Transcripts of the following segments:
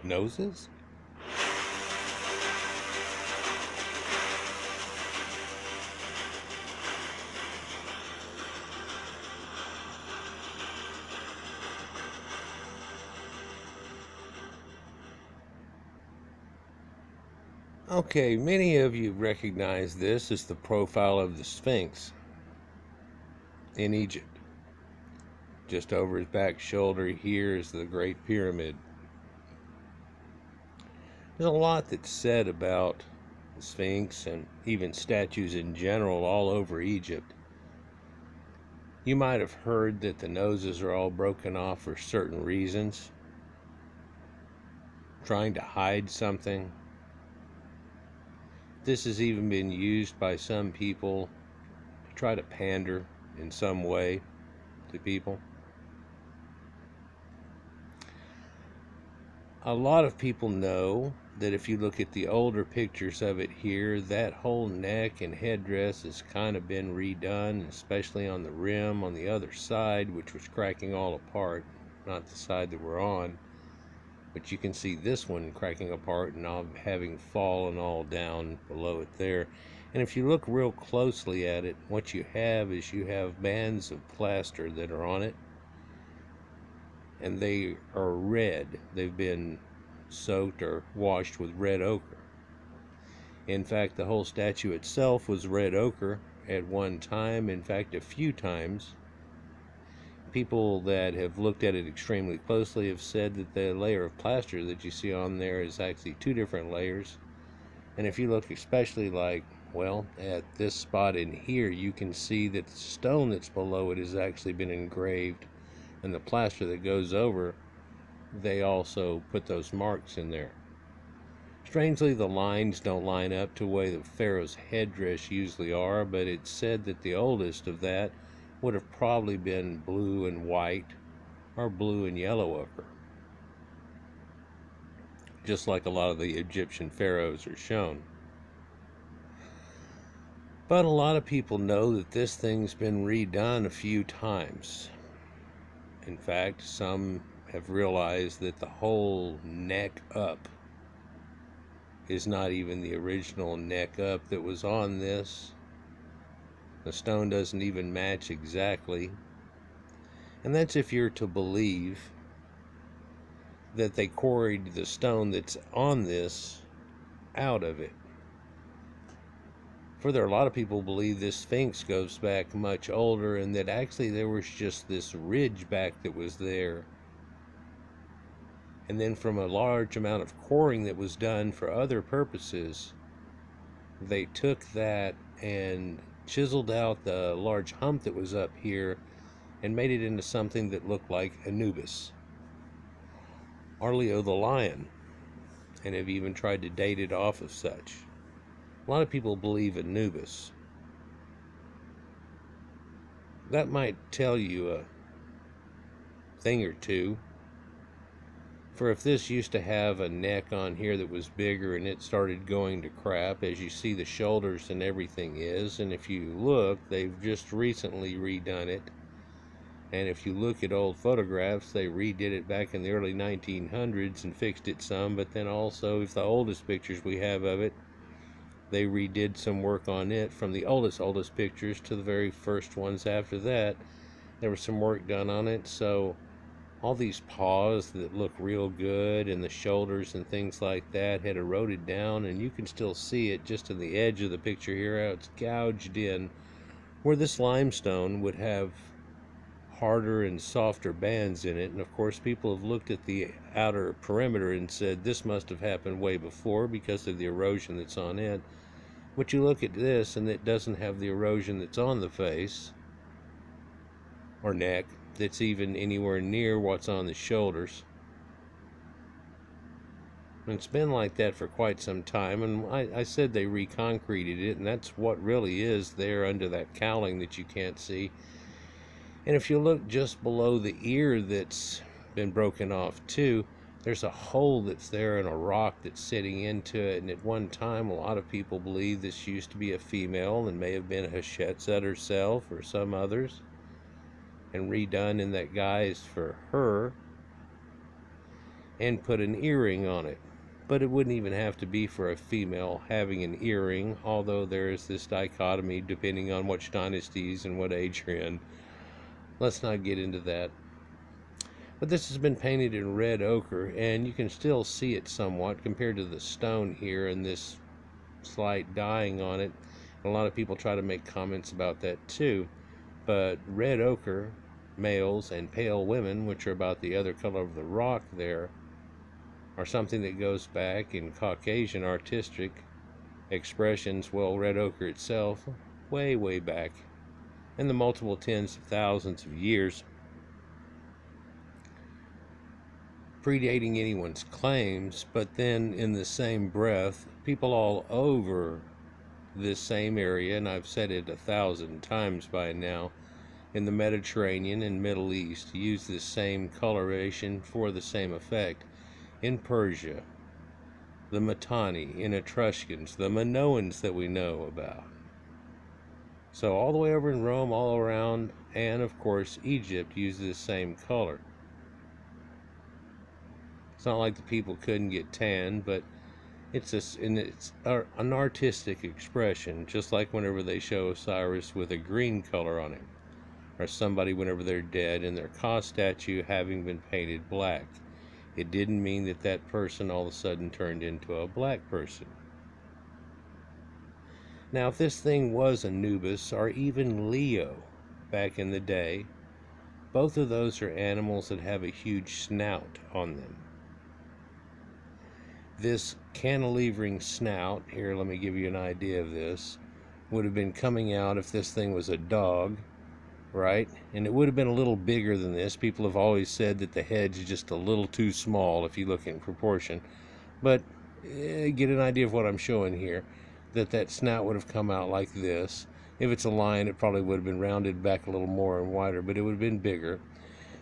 noses? Okay, many of you recognize this as the profile of the Sphinx in Egypt. Just over his back shoulder here is the Great Pyramid. There's a lot that's said about the Sphinx and even statues in general all over Egypt. You might have heard that the noses are all broken off for certain reasons, trying to hide something. This has even been used by some people to try to pander in some way to people. A lot of people know that if you look at the older pictures of it here, that whole neck and headdress has kind of been redone, especially on the rim on the other side, which was cracking all apart, not the side that we're on. But you can see this one cracking apart and all having fallen all down below it there. And if you look real closely at it, what you have is you have bands of plaster that are on it, and they are red. They've been soaked or washed with red ochre. In fact, the whole statue itself was red ochre at one time, in fact a few times. People that have looked at it extremely closely have said that the layer of plaster that you see on there is actually two different layers. And if you look especially like, well, at this spot in here, you can see that the stone that's below it has actually been engraved, and the plaster that goes over, they also put those marks in there. Strangely, the lines don't line up to the way the pharaoh's headdress usually are, but it's said that the oldest of that would have probably been blue and white or blue and yellow ochre, just like a lot of the Egyptian pharaohs are shown. But a lot of people know that this thing's been redone a few times. In fact, some have realized that the whole neck up is not even the original neck up that was on this. The stone doesn't even match exactly. And that's if you're to believe that they quarried the stone that's on this out of it. Further, a lot of people believe this Sphinx goes back much older, and that actually there was just this ridge back that was there. And then from a large amount of coring that was done for other purposes, they took that and chiseled out the large hump that was up here and made it into something that looked like Anubis, or Leo the lion, and have even tried to date it off of such. A lot of people believe Anubis. That might tell you a thing or two. For if this used to have a neck on here that was bigger and it started going to crap, as you see the shoulders and everything is, and if you look, they've just recently redone it. And if you look at old photographs, they redid it back in the early 1900s and fixed it some, but then also, if the oldest pictures we have of it, they redid some work on it from the oldest pictures to the very first ones after that. There was some work done on it, so all these paws that look real good and the shoulders and things like that had eroded down, and you can still see it just in the edge of the picture here, how it's gouged in, where this limestone would have harder and softer bands in it. And of course, people have looked at the outer perimeter and said this must have happened way before because of the erosion that's on it. But you look at this and it doesn't have the erosion that's on the face or neck that's even anywhere near what's on the shoulders. And it's been like that for quite some time, and I said they reconcreted it, and that's what really is there under that cowling that you can't see. And if you look just below the ear that's been broken off too, there's a hole that's there and a rock that's sitting into it. And at one time, a lot of people believe this used to be a female and may have been Hatshepsut herself or some others, and redone in that guise for her. and put an earring on it. But it wouldn't even have to be for a female having an earring, although there is this dichotomy depending on which dynasties and what age you're in. Let's not get into that. But this has been painted in red ochre, and you can still see it somewhat compared to the stone here and this slight dyeing on it. A lot of people try to make comments about that too. But red ochre males and pale women, which are about the other color of the rock there, are something that goes back in Caucasian artistic expressions, well, red ochre itself, way, way back in the multiple tens of thousands of years, predating anyone's claims. But then in the same breath, people all over this same area, and I've said it 1,000 times by now, in the Mediterranean and Middle East, use this same coloration for the same effect. In Persia, the Mitanni, in Etruscans, the Minoans that we know about. So all the way over in Rome, all around, and of course Egypt uses the same color. It's not like the people couldn't get tan, but it's an artistic expression, just like whenever they show Osiris with a green color on him, or somebody whenever they're dead and their Ka statue having been painted black. It didn't mean that that person all of a sudden turned into a black person. Now, if this thing was Anubis or even Leo back in the day, both of those are animals that have a huge snout on them. This cantilevering snout, here, let me give you an idea of this, would have been coming out if this thing was a dog, right? And it would have been a little bigger than this. People have always said that the head's just a little too small if you look in proportion. But get an idea of what I'm showing here, that snout would have come out like this. If it's a lion, it probably would have been rounded back a little more and wider, but it would have been bigger.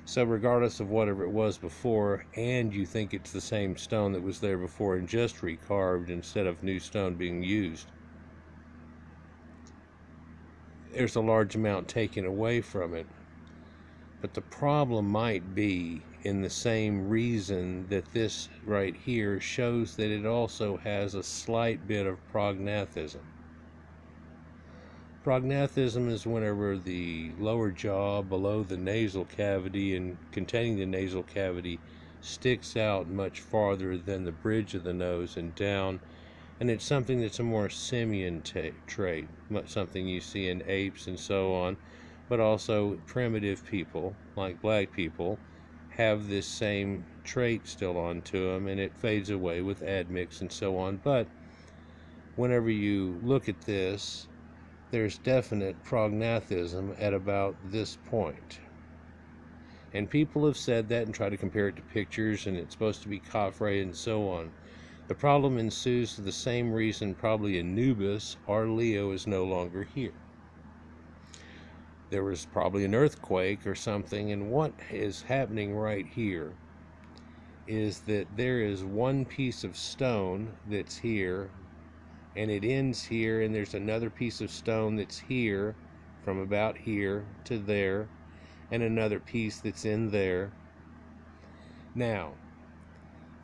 So regardless of whatever it was before, and you think it's the same stone that was there before and just recarved instead of new stone being used, there's a large amount taken away from it. But the problem might be in the same reason that this right here shows that it also has a slight bit of prognathism. Prognathism is whenever the lower jaw below the nasal cavity and containing the nasal cavity sticks out much farther than the bridge of the nose and down. And it's something that's a more simian trait, something you see in apes and so on, but also primitive people, like black people, have this same trait still onto them, and it fades away with admix and so on. But whenever you look at this, there's definite prognathism at about this point. And people have said that and try to compare it to pictures, and it's supposed to be Khafre and so on. The problem ensues for the same reason probably Anubis or Leo is no longer here. There was probably an earthquake or something, and what is happening right here is that there is one piece of stone that's here, and it ends here, and there's another piece of stone that's here, from about here to there, and another piece that's in there. Now,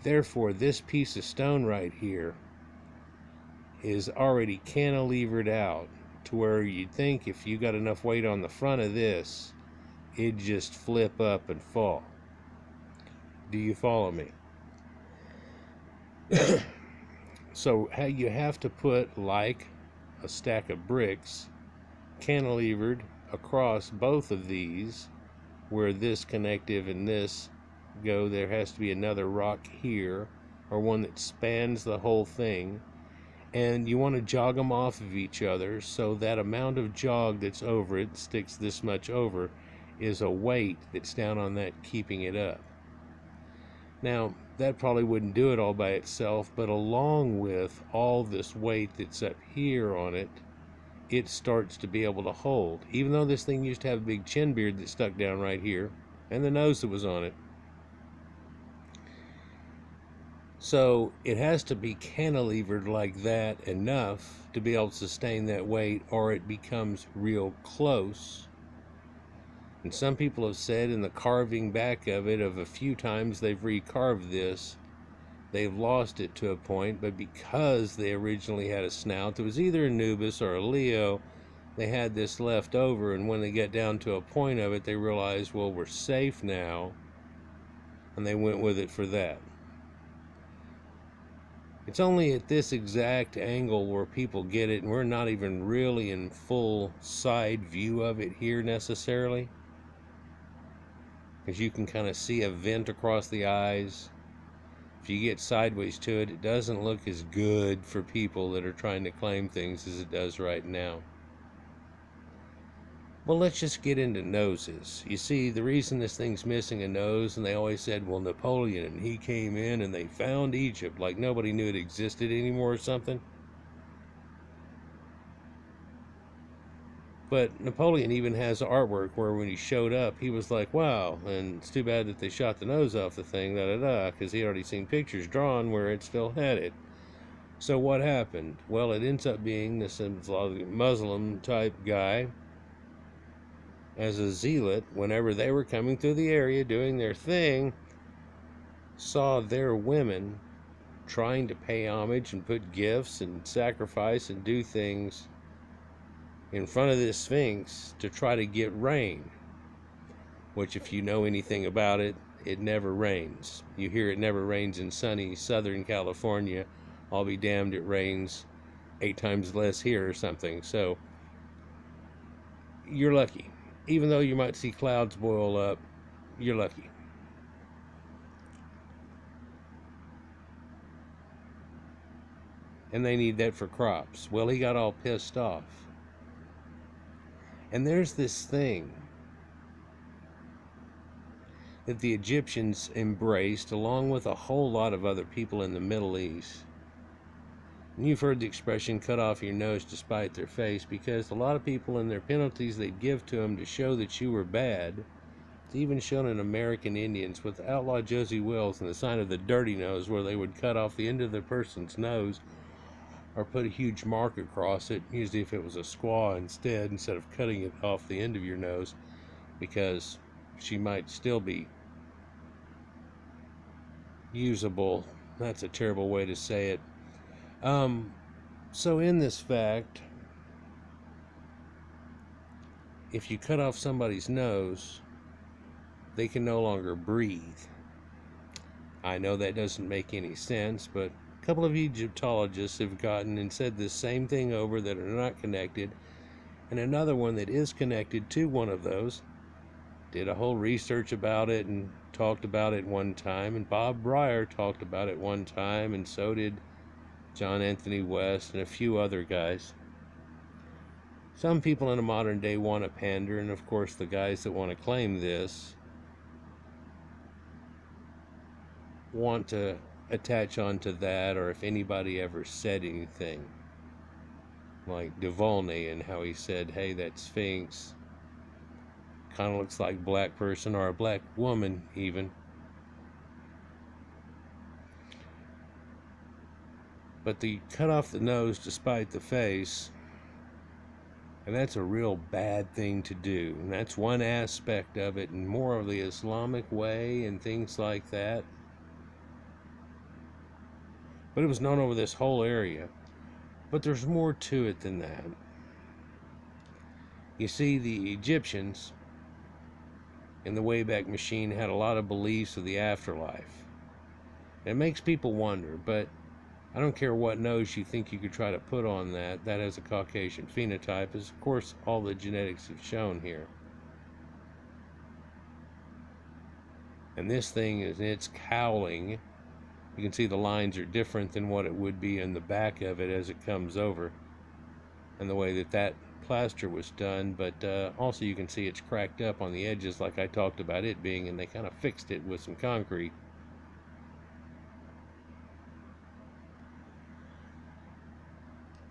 therefore, this piece of stone right here is already cantilevered out to where you'd think if you got enough weight on the front of this, it'd just flip up and fall. Do you follow me? So how you have to put like a stack of bricks cantilevered across both of these, where this connective and this go. There has to be another rock here, or one that spans the whole thing, and you want to jog them off of each other, so that amount of jog that's over it, sticks this much over, is a weight that's down on that keeping it up. Now, that probably wouldn't do it all by itself, but along with all this weight that's up here on it, it starts to be able to hold. Even though this thing used to have a big chin beard that stuck down right here, and the nose that was on it. So it has to be cantilevered like that enough to be able to sustain that weight, or it becomes real close And some people have said in the carving back of it, of a few times they've recarved this, they've lost it to a point, but because they originally had a snout that was either Anubis or a Leo, they had this left over, and when they get down to a point of it, they realized, well, we're safe now, and they went with it for that. It's only at this exact angle where people get it, and we're not even really in full side view of it here necessarily, because you can kind of see a vent across the eyes. If you get sideways to it, it doesn't look as good for people that are trying to claim things as it does right now. Well, let's just get into noses. You see, the reason this thing's missing a nose, and they always said, well, Napoleon, and he came in and they found Egypt, like nobody knew it existed anymore or something. But Napoleon even has artwork where when he showed up, he was like, wow, and it's too bad that they shot the nose off the thing, because he already seen pictures drawn where it still had it. So what happened? Well, it ends up being this Muslim type guy as a zealot, whenever they were coming through the area doing their thing, saw their women trying to pay homage and put gifts and sacrifice and do things in front of this Sphinx to try to get rain, which, if you know anything about it, it never rains. You hear it never rains in sunny Southern California. I'll be damned, it rains 8 times less here or something. So you're lucky. Even though you might see clouds boil up, you're lucky. And they need that for crops. Well, he got all pissed off. And there's this thing that the Egyptians embraced, along with a whole lot of other people in the Middle East. And you've heard the expression, cut off your nose to spite their face, because a lot of people in their penalties they'd give to them to show that you were bad. It's even shown in American Indians with outlaw Josie Wells and the sign of the dirty nose, where they would cut off the end of the person's nose or put a huge mark across it, usually if it was a squaw instead of cutting it off the end of your nose, because she might still be usable. That's a terrible way to say it. So in this fact, if you cut off somebody's nose, they can no longer breathe. I know that doesn't make any sense, but a couple of Egyptologists have gotten and said the same thing over that are not connected, and another one that is connected to one of those did a whole research about it and talked about it one time, and Bob Breyer talked about it one time, and so did John Anthony West and a few other guys. Some people in the modern day want to pander, and of course the guys that want to claim this want to attach onto that, or if anybody ever said anything, like Duvallnay and how he said, hey, that Sphinx kind of looks like a black person or a black woman even. But they cut off the nose to spite the face, and that's a real bad thing to do. And that's one aspect of it, and more of the Islamic way and things like that. But it was known over this whole area. But there's more to it than that. You see, the Egyptians in the Wayback Machine had a lot of beliefs of the afterlife. And it makes people wonder, but I don't care what nose you think you could try to put on that. That has a Caucasian phenotype, as of course all the genetics have shown here. And this thing is, it's cowling. You can see the lines are different than what it would be in the back of it as it comes over, and the way that that plaster was done. But also you can see it's cracked up on the edges like I talked about it being, and they kind of fixed it with some concrete.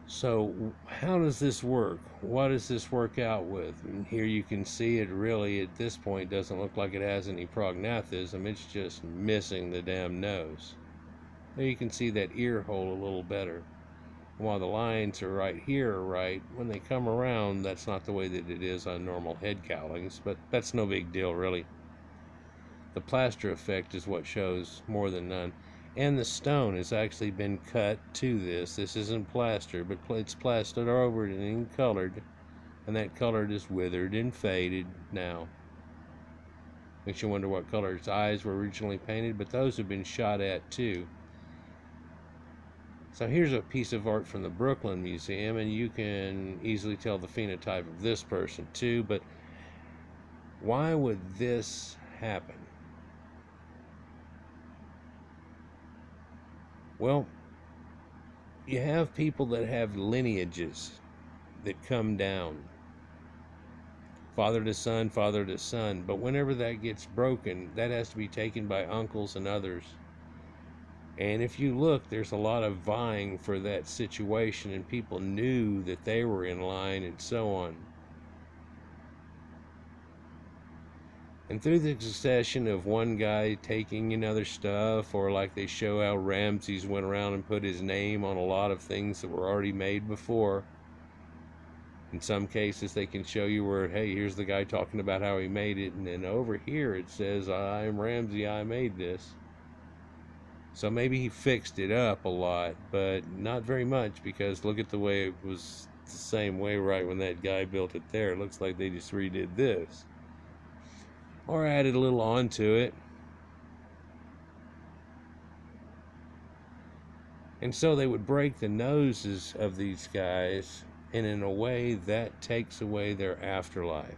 So how does this work? What does this work out with? And here you can see it really at this point doesn't look like it has any prognathism. It's just missing the damn nose. There you can see that ear hole a little better. while the lines are right here are right, when they come around, that's not the way that it is on normal head cowlings, but that's no big deal, really. The plaster effect is what shows more than none. And the stone has actually been cut to this. This isn't plaster, but it's plastered over it and colored, and that color is withered and faded now. Makes you wonder what color its eyes were originally painted, but those have been shot at too. So here's a piece of art from the Brooklyn Museum, and you can easily tell the phenotype of this person too, but why would this happen? Well, you have people that have lineages that come down, father to son, but whenever that gets broken, that has to be taken by uncles and others. And if you look, there's a lot of vying for that situation, and people knew that they were in line and so on. And through the succession of one guy taking another stuff, or like they show how Ramses went around and put his name on a lot of things that were already made before. In some cases, they can show you where, hey, here's the guy talking about how he made it, and then over here it says, I'm Ramsey, I made this. So maybe he fixed it up a lot, but not very much, because look at the way it was the same way right when that guy built it there. It looks like they just redid this, or added a little onto it. And so they would break the noses of these guys, and in a way that takes away their afterlife.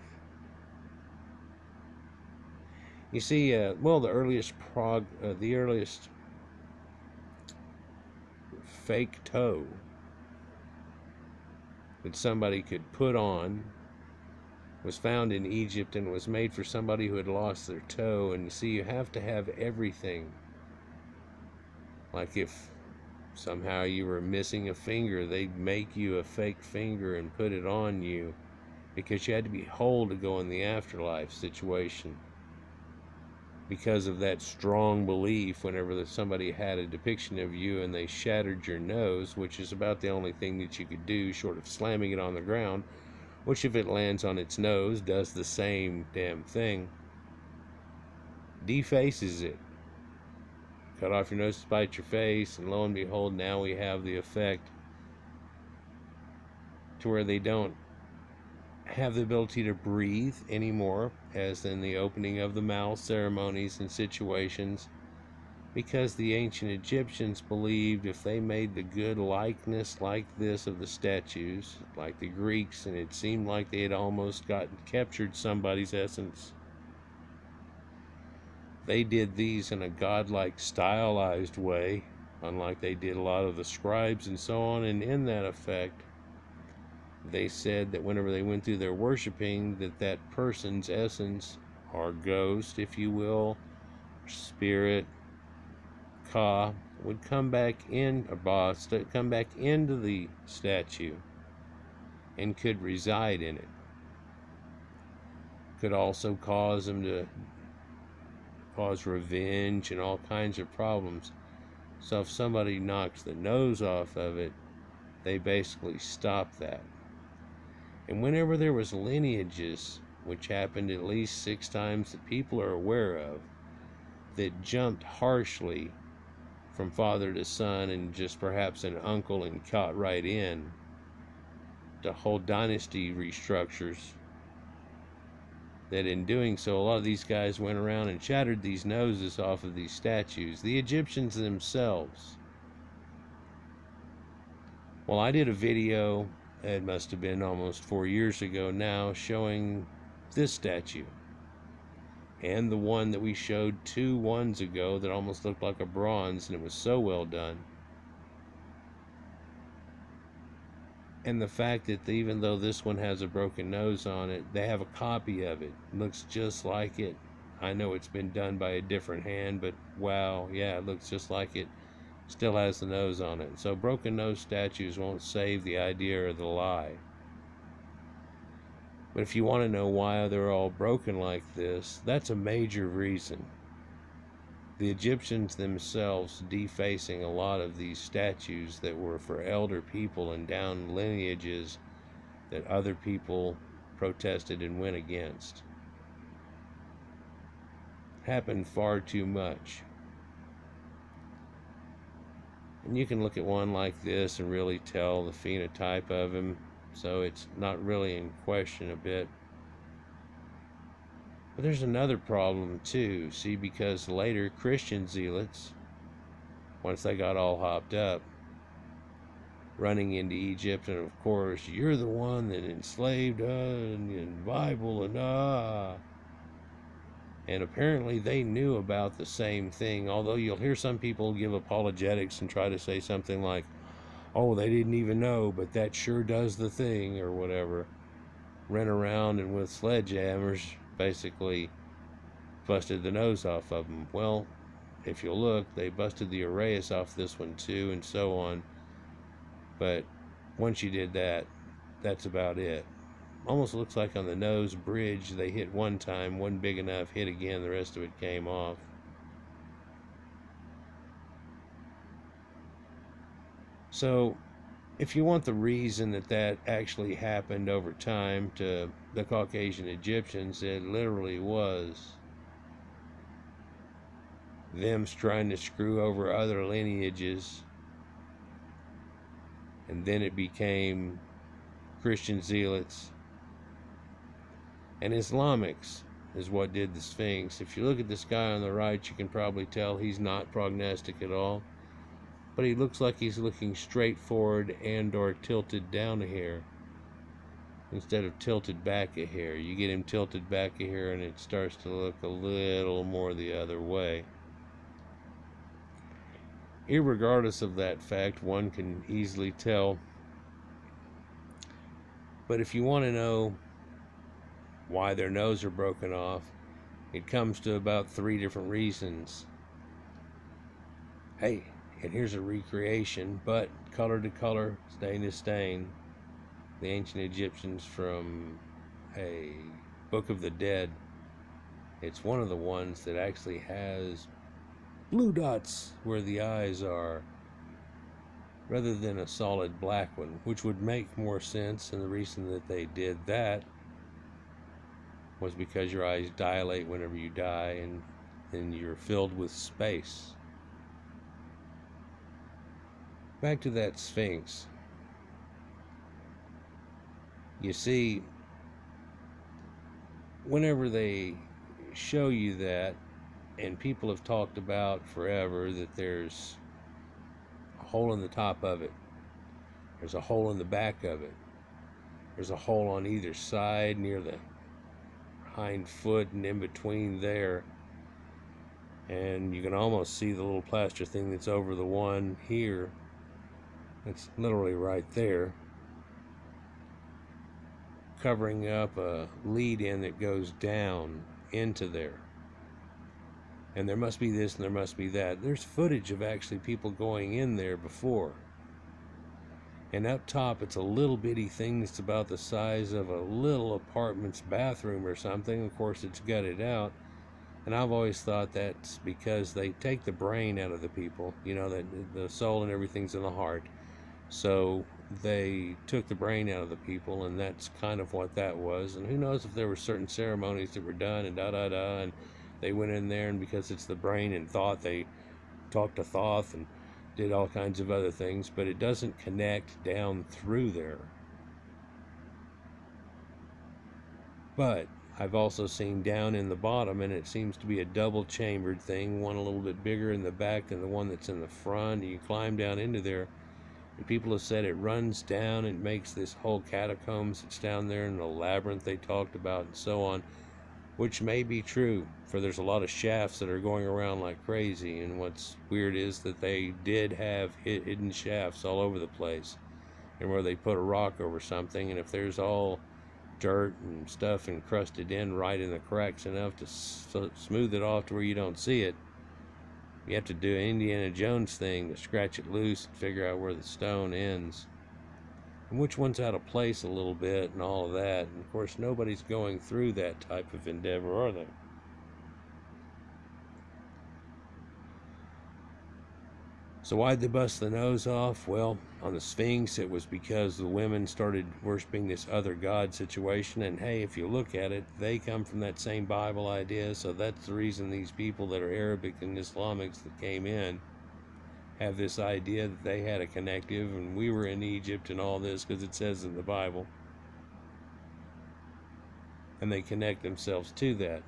You see, the earliest fake toe that somebody could put on was found in Egypt, and was made for somebody who had lost their toe. And you see, you have to have everything. Like if somehow you were missing a finger, they'd make you a fake finger and put it on you, because you had to be whole to go in the afterlife situation, because of that strong belief. Whenever somebody had a depiction of you and they shattered your nose, which is about the only thing that you could do short of slamming it on the ground, which if it lands on its nose does the same damn thing, defaces it. Cut off your nose to spite your face, and lo and behold, now we have the effect to where they don't have the ability to breathe anymore, as in the opening of the mouth ceremonies and situations, because the ancient Egyptians believed if they made the good likeness like this of the statues, like the Greeks, and it seemed like they had almost captured somebody's essence, they did these in a godlike stylized way, unlike they did a lot of the scribes and so on. And in that effect, they said that whenever they went through their worshiping, that person's essence, or ghost, if you will, spirit, ka, would come back in, or boss, come back into the statue and could reside in it. Could also cause them to cause revenge and all kinds of problems. So if somebody knocks the nose off of it, they basically stop that. And whenever there was lineages, which happened at least 6 times that people are aware of, that jumped harshly from father to son, and just perhaps an uncle and caught right in, to whole dynasty restructures, that in doing so, a lot of these guys went around and shattered these noses off of these statues. The Egyptians themselves. Well, I did a video, it must have been almost 4 years ago now, showing this statue, and the one that we showed 2 ones ago that almost looked like a bronze, and it was so well done. And the fact that even though this one has a broken nose on it, they have a copy of it. It looks just like it. I know it's been done by a different hand, but wow, yeah, it looks just like it. Still has the nose on it. So broken nose statues won't save the idea or the lie. But if you want to know why they're all broken like this, that's a major reason. the Egyptians themselves defacing a lot of these statues that were for elder people and down lineages that other people protested and went against. Happened far too much. And you can look at one like this and really tell the phenotype of him, so it's not really in question a bit. But there's another problem too, see, because later Christian zealots, once they got all hopped up, running into Egypt, and of course, you're the one that enslaved us in the Bible, and apparently they knew about the same thing, although you'll hear some people give apologetics and try to say something like, oh, they didn't even know, but that sure does the thing, or whatever. Ran around and with sledgehammers basically busted the nose off of them. Well, if you'll look, they busted the Uraeus off this one too, and so on. But once you did that, that's about it. Almost looks like on the nose bridge they hit one time, wasn't big enough, hit again, the rest of it came off. So if you want the reason that that actually happened over time to the Caucasian Egyptians, it literally was them trying to screw over other lineages, and then it became Christian zealots and Islamics is what did the Sphinx. If you look at this guy on the right, you can probably tell he's not prognostic at all, but he looks like he's looking straight forward and or tilted down a hair instead of tilted back a hair. You get him tilted back a hair and it starts to look a little more the other way. Irregardless of that fact, one can easily tell. But if you want to know why their nose are broken off, it comes to about 3 different reasons. Hey, and here's a recreation, but color to color, stain to stain. The ancient Egyptians from a Book of the Dead. It's one of the ones that actually has blue dots where the eyes are, rather than a solid black one, which would make more sense. And the reason that they did that was because your eyes dilate whenever you die, and then you're filled with space. Back to that Sphinx. You see, whenever they show you that, and people have talked about forever that there's a hole in the top of it, there's a hole in the back of it, there's a hole on either side near the hind foot and in between there, and you can almost see the little plaster thing that's over the one here. It's literally right there, covering up a lead in that goes down into there. And there must be this and there must be that. There's footage of actually people going in there before. And up top, it's a little bitty thing that's about the size of a little apartment's bathroom or something. Of course, it's gutted out. And I've always thought that's because they take the brain out of the people. You know, that the soul and everything's in the heart. So they took the brain out of the people, and that's kind of what that was. And who knows if there were certain ceremonies that were done and and they went in there, and because it's the brain and thought, they talked to Thoth and did all kinds of other things, but it doesn't connect down through there. But I've also seen down in the bottom, and it seems to be a double chambered thing, one a little bit bigger in the back than the one that's in the front. You climb down into there, and people have said it runs down and makes this whole catacombs that's down there, and the labyrinth they talked about and so on, which may be true, for there's a lot of shafts that are going around like crazy. And what's weird is that they did have hidden shafts all over the place, and where they put a rock over something, and if there's all dirt and stuff encrusted in right in the cracks enough to smooth it off to where you don't see it, you have to do an Indiana Jones thing to scratch it loose and figure out where the stone ends and which one's out of place a little bit and all of that. And of course, nobody's going through that type of endeavor, are they? So why'd they bust the nose off? Well, on the Sphinx, it was because the women started worshiping this other god situation. And hey, if you look at it, they come from that same Bible idea. So that's the reason these people that are Arabic and Islamics that came in have this idea that they had a connective and we were in Egypt and all this, because it says in the Bible. And they connect themselves to that.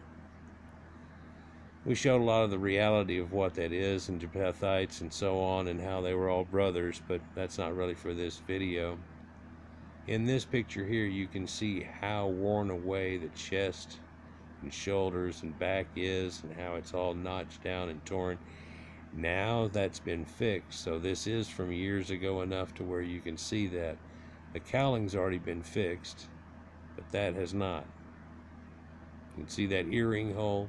We showed a lot of the reality of what that is, and Japhethites and so on, and how they were all brothers, but that's not really for this video. In this picture here, you can see how worn away the chest and shoulders and back is, and how it's all notched down and torn. Now that's been fixed, so this is from years ago enough to where you can see that. The cowling's already been fixed, but that has not. You can see that earring hole.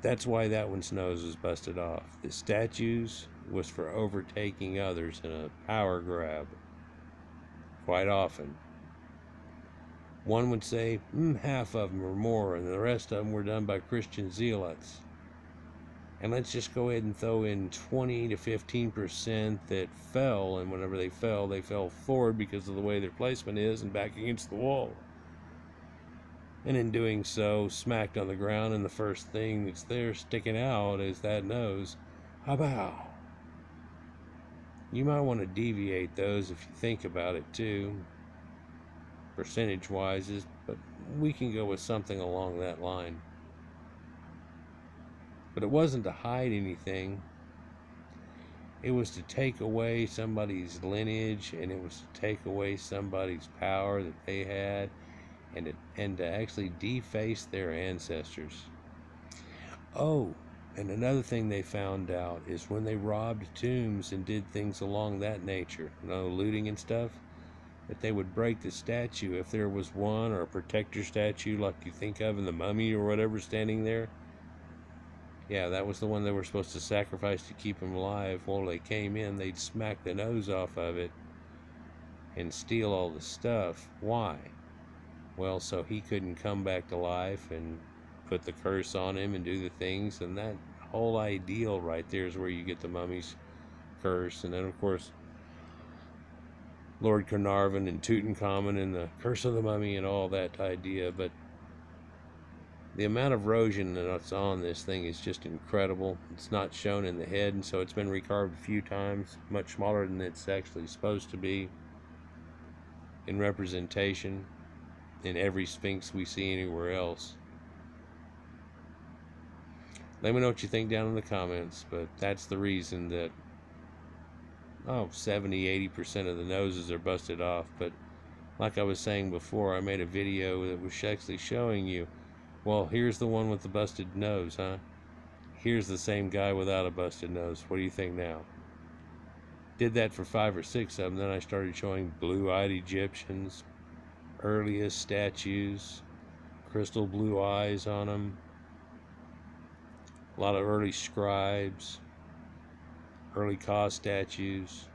That's why that one's nose was busted off. The statues was for overtaking others in a power grab. Quite often. One would say half of them or more, and the rest of them were done by Christian zealots. And let's just go ahead and throw in 20 to 15% that fell, and whenever they fell forward because of the way their placement is and back against the wall. And in doing so, smacked on the ground, and the first thing that's there sticking out is that nose. How? You might want to deviate those if you think about it too, percentage-wise, but we can go with something along that line. But it wasn't to hide anything. It was to take away somebody's lineage, and it was to take away somebody's power that they had, and to actually deface their ancestors. Oh, and another thing they found out is when they robbed tombs and did things along that nature, looting and stuff, that they would break the statue if there was one, or a protector statue like you think of in the mummy or whatever standing there. Yeah, that was the one they were supposed to sacrifice to keep him alive. Well, they came in, they'd smack the nose off of it and steal all the stuff. Why? Well, so he couldn't come back to life and put the curse on him and do the things. And that whole ideal right there is where you get the mummy's curse. And then, of course, Lord Carnarvon and Tutankhamun and the curse of the mummy and all that idea. But the amount of erosion that's on this thing is just incredible. It's not shown in the head, and so it's been recarved a few times, much smaller than it's actually supposed to be in representation in every Sphinx we see anywhere else. Let me know what you think down in the comments, but that's the reason that 70-80% of the noses are busted off. But like I was saying before, I made a video that was actually showing you, well, here's the one with the busted nose, huh? Here's the same guy without a busted nose. What do you think now? Did that for 5 or 6 of them, then I started showing blue-eyed Egyptians, earliest statues, crystal blue eyes on them, a lot of early scribes, early Ka statues,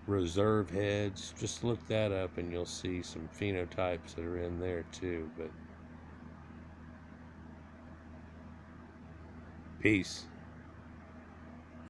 reserve heads. Just look that up and you'll see some phenotypes that are in there too. But peace.